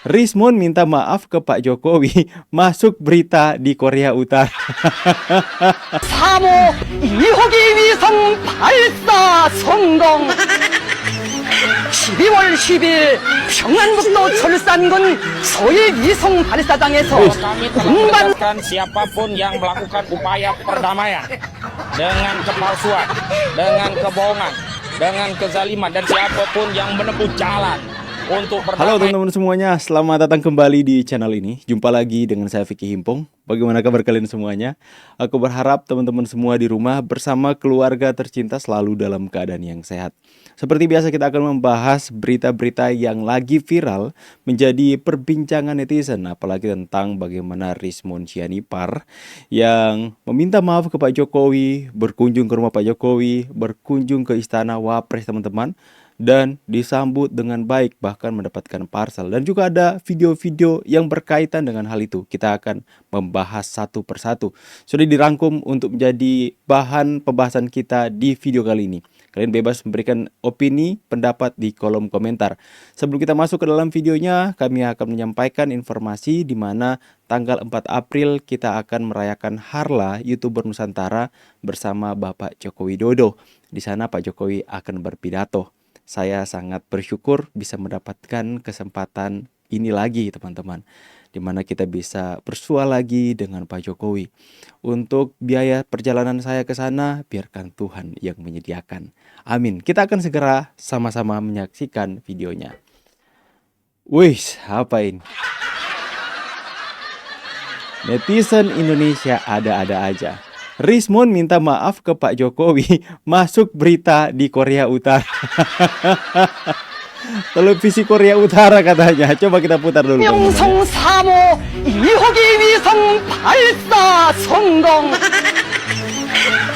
Rismon minta maaf ke Pak Jokowi masuk berita di Korea Utara. 3호 2호기 위성 발사 성공. 12월 10일 평안북도 철산군 소위 위성 발사장에서 Kami telah menegaskan siapapun yang melakukan upaya perdamaian dengan kepalsuan, dengan kebohongan, dengan kezaliman, dan siapapun yang menempuh jalan untuk Halo berdamai. teman-teman semuanya, selamat datang kembali di channel ini. Jumpa lagi dengan saya Vicky Himpong. Bagaimana kabar kalian semuanya? Aku berharap teman-teman semua di rumah bersama keluarga tercinta selalu dalam keadaan yang sehat. Seperti biasa kita akan membahas berita-berita yang lagi viral menjadi perbincangan netizen, apalagi tentang bagaimana Rismon Sianipar yang meminta maaf ke Pak Jokowi, berkunjung ke rumah Pak Jokowi, berkunjung ke istana Wapres teman-teman, dan disambut dengan baik, bahkan mendapatkan parcel. Dan juga ada video-video yang berkaitan dengan hal itu. Kita akan membahas satu persatu. Sudah dirangkum untuk menjadi bahan pembahasan kita di video kali ini. Kalian bebas memberikan opini, pendapat di kolom komentar. Sebelum kita masuk ke dalam videonya, kami akan menyampaikan informasi di mana tanggal 4 April kita akan merayakan Harla YouTuber Nusantara bersama Bapak Joko Widodo. Di sana Pak Jokowi akan berpidato. Saya sangat bersyukur bisa mendapatkan kesempatan ini lagi teman-teman, dimana kita bisa bersua lagi dengan Pak Jokowi. Untuk biaya perjalanan saya ke sana, biarkan Tuhan yang menyediakan. Amin. Kita akan segera sama-sama menyaksikan videonya. Wih, apa ini? Netizen Indonesia ada-ada aja. Rismon minta maaf ke Pak Jokowi masuk berita di Korea Utara. Televisi Korea Utara katanya. Coba kita putar dulu. 명성 3호 2호기 위성 발사 성공.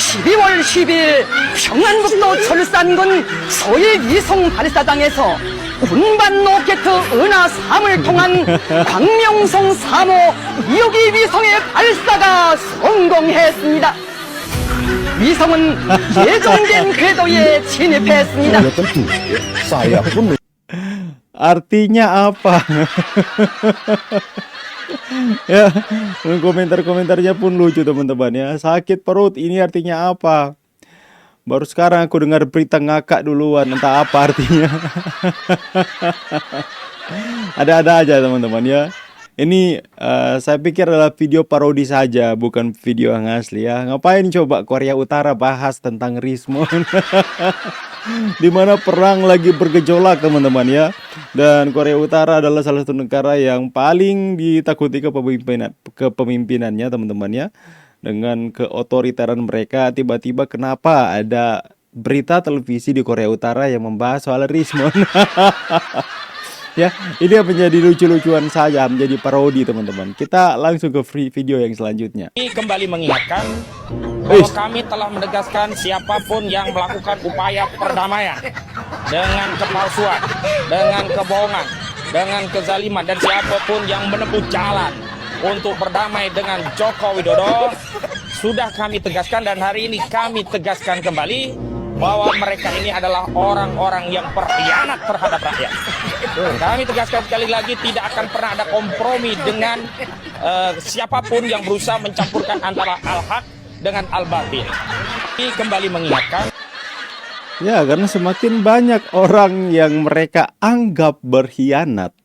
12월 10일 평안북도 철산군 소위 위성 발사장에서 운반 로켓 은하 3을 통한 광명성 3호 2호기 위성의 발사가 성공했습니다. 위성은 예정된 궤도에 진입했습니다. tentu saya pun Artinya apa? Ya, komentar-komentarnya pun lucu teman-teman ya. Sakit perut ini artinya apa? Baru sekarang aku dengar berita ngakak duluan, entah apa artinya. Ada-ada aja teman-teman ya. Ini saya pikir adalah video parodi saja, bukan video yang asli ya. Ngapain coba Korea Utara bahas tentang Rismon? Dimana perang lagi bergejolak teman-teman ya. Dan Korea Utara adalah salah satu negara yang paling ditakuti kepemimpinannya teman-teman ya. Dengan keotoriteran mereka, tiba-tiba kenapa ada berita televisi di Korea Utara yang membahas soal Rismon? Ya, ini menjadi lucu-lucuan saja, menjadi parodi teman-teman. Kita langsung ke video yang selanjutnya. Kami kembali mengingatkan bahwa kami telah menegaskan siapapun yang melakukan upaya perdamaian dengan kepalsuan, dengan kebohongan, dengan kezaliman, dan siapapun yang menempuh jalan untuk berdamai dengan Joko Widodo, sudah kami tegaskan, dan hari ini kami tegaskan kembali bahwa mereka ini adalah orang-orang yang berkhianat terhadap rakyat. Kami tegaskan sekali lagi, tidak akan pernah ada kompromi dengan siapapun yang berusaha mencampurkan antara al-haq dengan al-batil. Kami kembali mengingatkan. Ya, karena semakin banyak orang yang mereka anggap berkhianat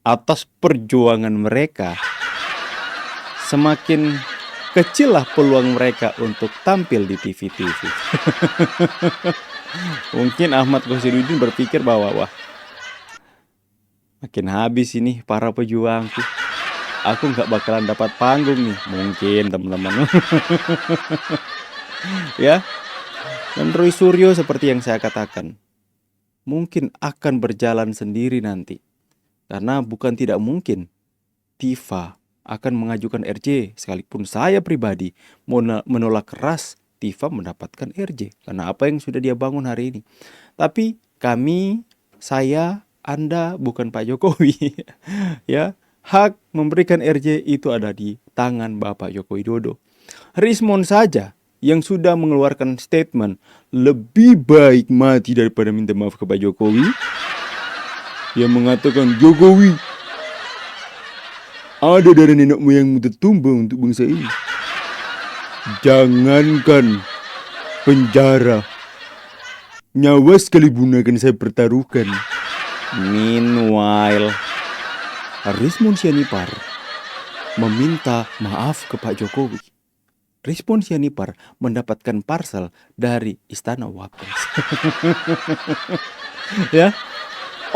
atas perjuangan mereka, semakin kecillah peluang mereka untuk tampil di TV-TV. Mungkin Ahmad Ghasiruddin berpikir bahwa wah, makin habis ini para pejuangku. Aku nggak bakalan dapat panggung nih. Mungkin teman-teman. Ya. Dan Roy Suryo seperti yang saya katakan, mungkin akan berjalan sendiri nanti. Karena bukan tidak mungkin Tifa akan mengajukan RJ, sekalipun saya pribadi menolak keras Tifa mendapatkan RJ karena apa yang sudah dia bangun hari ini. Tapi kami, saya, Anda bukan Pak Jokowi. Ya, hak memberikan RJ itu ada di tangan Bapak Joko Widodo. Rismon saja yang sudah mengeluarkan statement lebih baik mati daripada minta maaf ke Pak Jokowi, yang mengatakan Jokowi Ada darah nenek moyangmu tertumbang untuk bangsa ini. Jangankan penjara, nyawa sekalipun akan saya pertaruhkan. Meanwhile, Rizmon Sianipar meminta maaf ke Pak Jokowi. Rizmon Sianipar mendapatkan parcel dari Istana Wapres. Ya,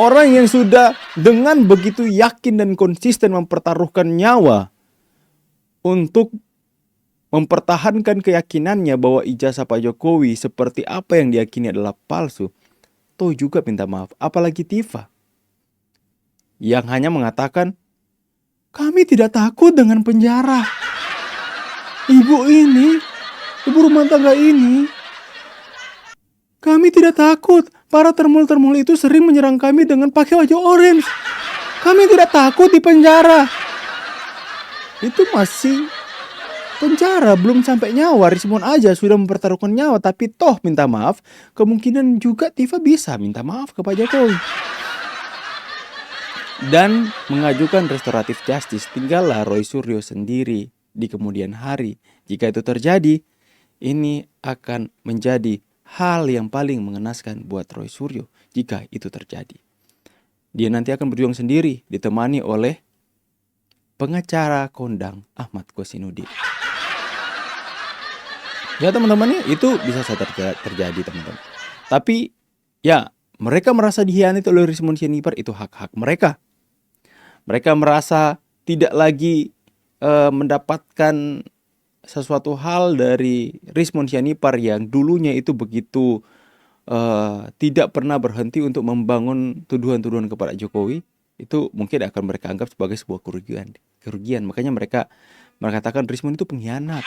orang yang sudah dengan begitu yakin dan konsisten mempertaruhkan nyawa untuk mempertahankan keyakinannya bahwa ijazah Pak Jokowi seperti apa yang diyakini adalah palsu, toh juga minta maaf. Apalagi Tifa yang hanya mengatakan, kami tidak takut dengan penjara. Ibu rumah tangga ini, kami tidak takut. Para termul-termul itu sering menyerang kami dengan pakai baju orange. Kami tidak takut di penjara. Itu masih penjara, belum sampai nyawa. Rizmon aja sudah mempertaruhkan nyawa, tapi toh minta maaf. Kemungkinan juga Tifa bisa minta maaf ke Pak Jokowi dan mengajukan restoratif justice. Tinggallah Roy Suryo sendiri di kemudian hari. Jika itu terjadi, ini akan menjadi hal yang paling mengenaskan buat Roy Suryo. Jika itu terjadi, dia nanti akan berjuang sendiri, ditemani oleh pengacara kondang Ahmad Kosinudin. Ya teman-teman, itu bisa saja terjadi teman-teman. Tapi ya, mereka merasa dihianati oleh Rizmon Sianipar, itu hak-hak mereka. Mereka merasa tidak lagi mendapatkan sesuatu hal dari Rizmon Sianipar yang dulunya itu begitu tidak pernah berhenti untuk membangun tuduhan-tuduhan kepada Jokowi. Itu mungkin akan mereka anggap sebagai sebuah kerugian. Makanya mereka mengatakan Rizmon itu pengkhianat.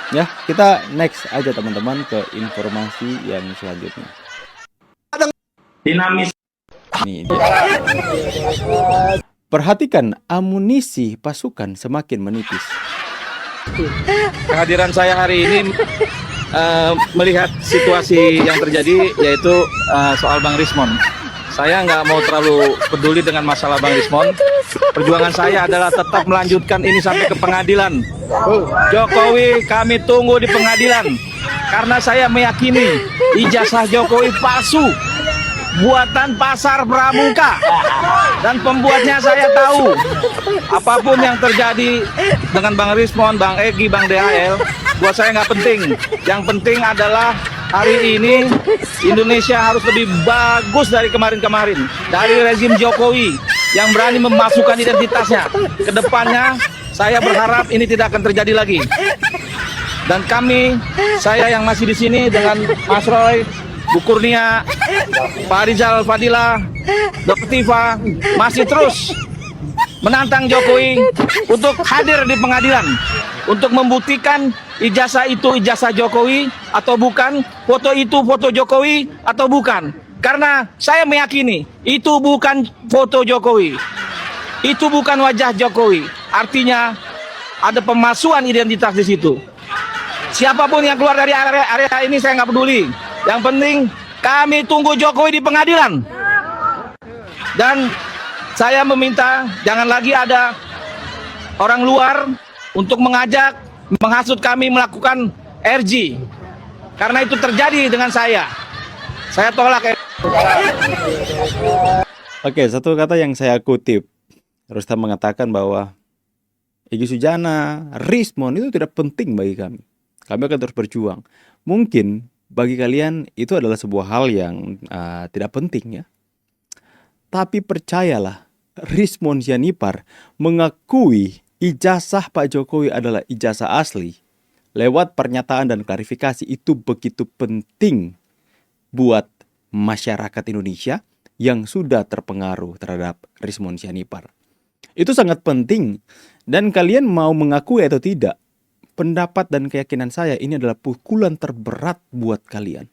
Ya, kita next aja teman-teman ke informasi yang selanjutnya. Dinamis. Ini dia. Perhatikan, amunisi pasukan semakin menipis. Kehadiran saya hari ini melihat situasi yang terjadi, yaitu soal Bang Rizmon. Saya nggak mau terlalu peduli dengan masalah Bang Rizmon. Perjuangan saya adalah tetap melanjutkan ini sampai ke pengadilan. Jokowi kami tunggu di pengadilan, karena saya meyakini ijazah Jokowi palsu, buatan pasar pramuka, dan pembuatnya saya tahu. Apapun yang terjadi dengan Bang Rizmon, Bang Egy, Bang DHL, buat saya nggak penting. Yang penting adalah hari ini Indonesia harus lebih bagus dari kemarin-kemarin, dari rezim Jokowi yang berani memasukkan identitasnya. Kedepannya saya berharap ini tidak akan terjadi lagi. Dan saya yang masih di sini dengan Mas Roy, Bu Kurnia, Pak Rizal Fadila, Dr. Tifa masih terus menantang Jokowi untuk hadir di pengadilan, untuk membuktikan ijazah itu ijazah Jokowi atau bukan, foto itu foto Jokowi atau bukan. Karena saya meyakini itu bukan foto Jokowi, itu bukan wajah Jokowi. Artinya ada pemalsuan identitas di situ. Siapapun yang keluar dari area ini saya nggak peduli. Yang penting kami tunggu Jokowi di pengadilan. Dan saya meminta jangan lagi ada orang luar untuk mengajak, menghasut kami melakukan RG. Karena itu terjadi dengan saya. Saya tolak. Oke, satu kata yang saya kutip. Rustam mengatakan bahwa Egy Sujana, Rizmon itu tidak penting bagi kami. Kami akan terus berjuang. Mungkin bagi kalian itu adalah sebuah hal yang tidak penting ya. Tapi percayalah, Rizmon Sianipar mengakui ijazah Pak Jokowi adalah ijazah asli. Lewat pernyataan dan klarifikasi itu begitu penting buat masyarakat Indonesia yang sudah terpengaruh terhadap Rizmon Sianipar. Itu sangat penting. Dan kalian mau mengakui atau tidak, pendapat dan keyakinan saya ini adalah pukulan terberat buat kalian.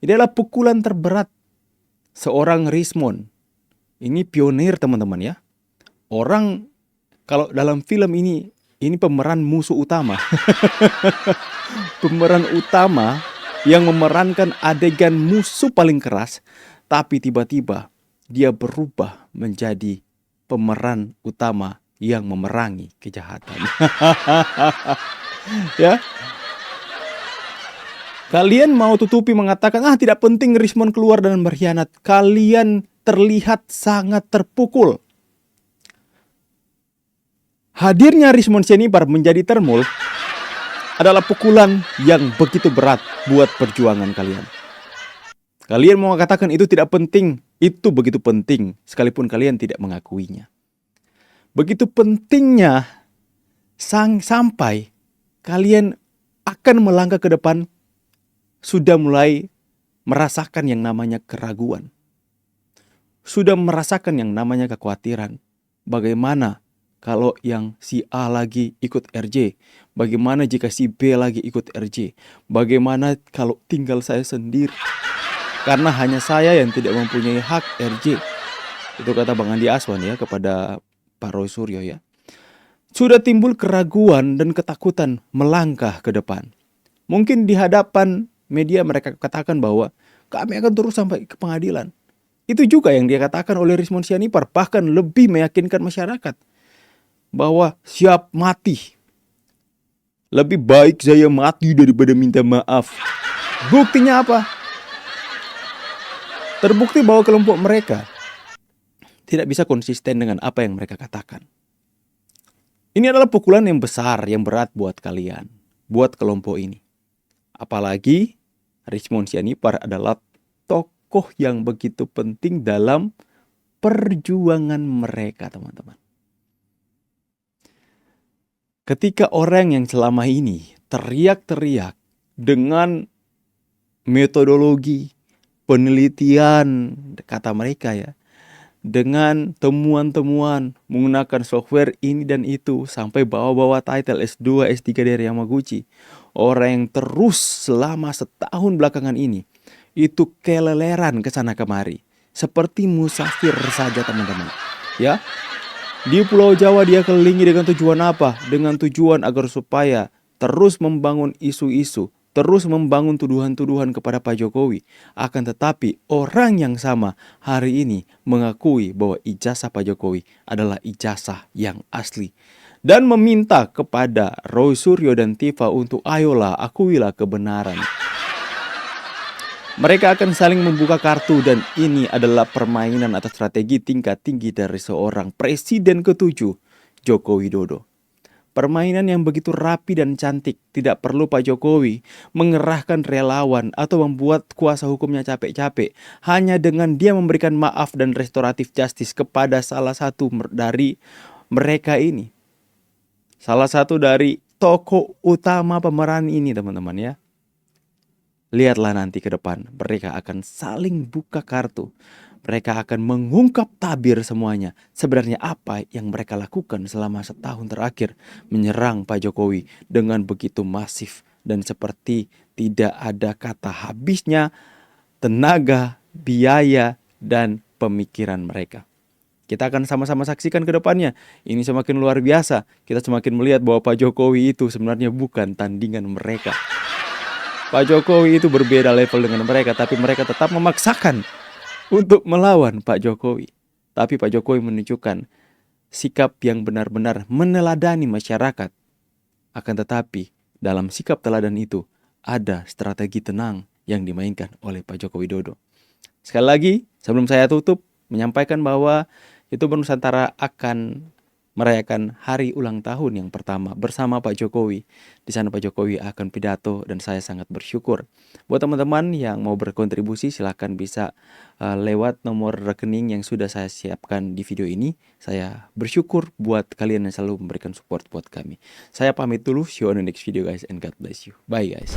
Ini adalah pukulan terberat. Seorang Rizmon, ini pionir teman-teman ya. Orang kalau dalam film ini pemeran musuh utama. Pemeran utama yang memerankan adegan musuh paling keras, tapi tiba-tiba dia berubah menjadi pemeran utama yang memerangi kejahatan. Ya. Kalian mau tutupi mengatakan, tidak penting Rismond keluar dan berkhianat. Kalian terlihat sangat terpukul. Hadirnya Rismond Sianipar menjadi termul adalah pukulan yang begitu berat buat perjuangan kalian. Kalian mau katakan itu tidak penting, itu begitu penting, sekalipun kalian tidak mengakuinya. Begitu pentingnya sampai kalian akan melangkah ke depan, sudah mulai merasakan yang namanya keraguan. Sudah merasakan yang namanya kekhawatiran. Bagaimana kalau yang si A lagi ikut RJ? Bagaimana jika si B lagi ikut RJ? Bagaimana kalau tinggal saya sendiri? Karena hanya saya yang tidak mempunyai hak RJ. Itu kata Bang Andi Aswan ya kepada Pak Roy Suryo ya. Sudah timbul keraguan dan ketakutan melangkah ke depan. Mungkin di hadapan media mereka katakan bahwa kami akan terus sampai ke pengadilan. Itu juga yang dia katakan oleh Rismond Sianipar. Bahkan lebih meyakinkan masyarakat bahwa siap mati. Lebih baik saya mati daripada minta maaf. Buktinya apa? Terbukti bahwa kelompok mereka tidak bisa konsisten dengan apa yang mereka katakan. Ini adalah pukulan yang besar, yang berat buat kalian, buat kelompok ini. Apalagi Rismond Sianipar adalah tokoh yang begitu penting dalam perjuangan mereka, teman-teman. Ketika orang yang selama ini teriak-teriak dengan metodologi penelitian, kata mereka ya, dengan temuan-temuan menggunakan software ini dan itu, sampai bawa-bawa title S2, S3 dari Yamaguchi. Orang yang terus selama setahun belakangan ini itu keleleran ke sana kemari, seperti musafir saja, teman-teman. Ya, di Pulau Jawa dia kelilingi dengan tujuan apa? Dengan tujuan agar supaya terus membangun isu-isu, terus membangun tuduhan-tuduhan kepada Pak Jokowi. Akan tetapi orang yang sama hari ini mengakui bahwa ijazah Pak Jokowi adalah ijazah yang asli. Dan meminta kepada Roy Suryo dan Tifa untuk ayolah akuilah kebenaran. Mereka akan saling membuka kartu dan ini adalah permainan atau strategi tingkat tinggi dari seorang Presiden ke-7 Joko Widodo. Permainan yang begitu rapi dan cantik. Tidak perlu Pak Jokowi mengerahkan relawan atau membuat kuasa hukumnya capek-capek. Hanya dengan dia memberikan maaf dan restoratif justice kepada salah satu dari mereka ini. Salah satu dari tokoh utama pemeran ini, teman-teman ya. Lihatlah nanti ke depan, mereka akan saling buka kartu. Mereka akan mengungkap tabir semuanya. Sebenarnya apa yang mereka lakukan selama setahun terakhir menyerang Pak Jokowi dengan begitu masif. Dan seperti tidak ada kata habisnya tenaga, biaya, dan pemikiran mereka. Kita akan sama-sama saksikan ke depannya. Ini semakin luar biasa. Kita semakin melihat bahwa Pak Jokowi itu sebenarnya bukan tandingan mereka. Pak Jokowi itu berbeda level dengan mereka, tapi mereka tetap memaksakan untuk melawan Pak Jokowi. Tapi Pak Jokowi menunjukkan sikap yang benar-benar meneladani masyarakat. Akan tetapi dalam sikap teladan itu ada strategi tenang yang dimainkan oleh Pak Joko Widodo. Sekali lagi sebelum saya tutup, menyampaikan bahwa YouTube Nusantara akan merayakan hari ulang tahun yang pertama bersama Pak Jokowi. Di sana Pak Jokowi akan pidato dan saya sangat bersyukur. Buat teman-teman yang mau berkontribusi silahkan bisa lewat nomor rekening yang sudah saya siapkan di video ini. Saya bersyukur buat kalian yang selalu memberikan support buat kami. Saya pamit dulu, see you on the next video guys and God bless you. Bye guys.